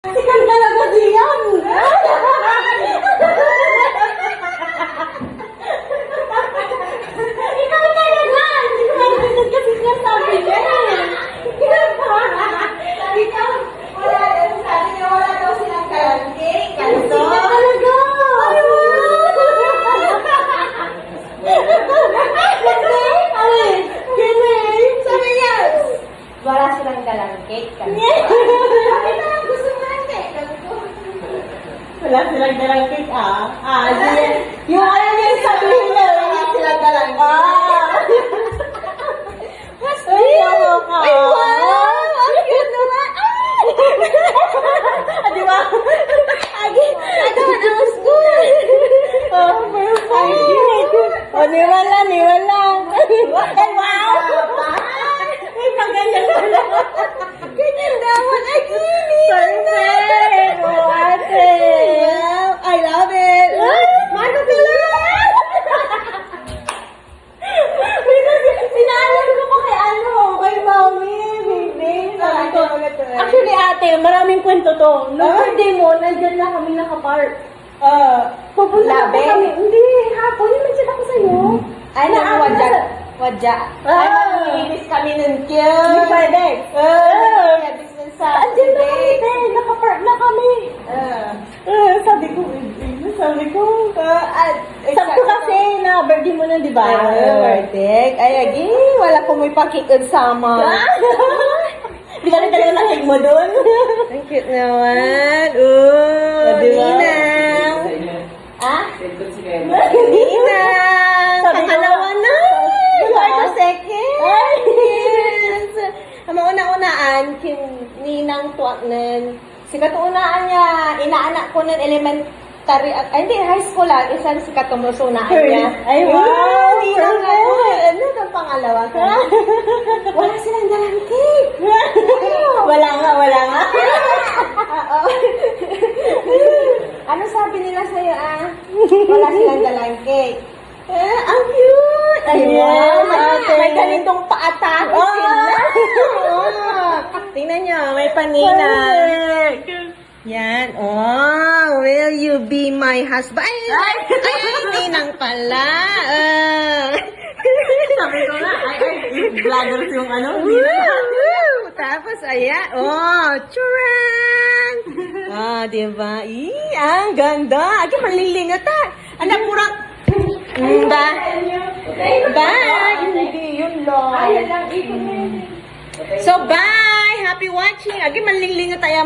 Sikat talaga diyan. Ikaw talaga. Hindi ko maintindihan kasi sinasabi niya. Ikaw, wala. Sabi niya wala daw silang kalangking. Kanto. Sikat talaga. Sabi niya, wala silang dalang cake. Gusto mo ng cake? Wala silang dalang cake, yung ano yung sabihin na, wala silang dalang cake. Ay, wow! Ang cute naman! Di ba? Agawan ang school! Oh, perfect! Oh, niwala. Ay, wow! Ay, pag-ganyan pala. Ganyan dapat. Ay, kinis! Perfect! Oh, ate! Wow! I love it! Mano ka lang! Sinaalan ko pa kay Mami, baby. Sabi ko, actually, ate, maraming kwento to. Nung birthday mo, nandyan na kami nakapark. Pupunta po kami. Hindi, hapon. Yung nagsit ako sa'yo. Ay, wadya. Ay, mag-iinis kami nun, cute. Hindi pwede. Andyan na kami, nakapark na kami. Sabi ko, sakto kasi na birthday mo nun, di ba? Birthday. Ay, agi, wala ko may pakikod sama. Di ba rin talaga nakik mo dun? Ang cute naman. Ninang. Ninang. Pangalawa na. Quarto second. Yes. Ang una-unaan, Ninang Tuaknen. Sikat unaan niya, inaanak ko ng elementary, hindi, high school lang, isang sikat tumusunaan niya. Ay, wow! Ninang ako. Ano ang pangalawa? Wala silang dalang cake. Wala nga. Ano sabi nila sa'yo, Wala silang dalang cake. Ang cute! Ay, wow! May ganitong paatake sila. Tingnan nyo, may panina. Yan. Oh, will you be my husband? Ay, ninang pala. Sabi ko nga, vloggers yung ano. Tapos, ayan. Oh, churan! Diba? Ang ganda. Agi, malilingot anak, purang. Hindi, yun lang. So, bye! Happy watching! Agi, manlinglingot tayo,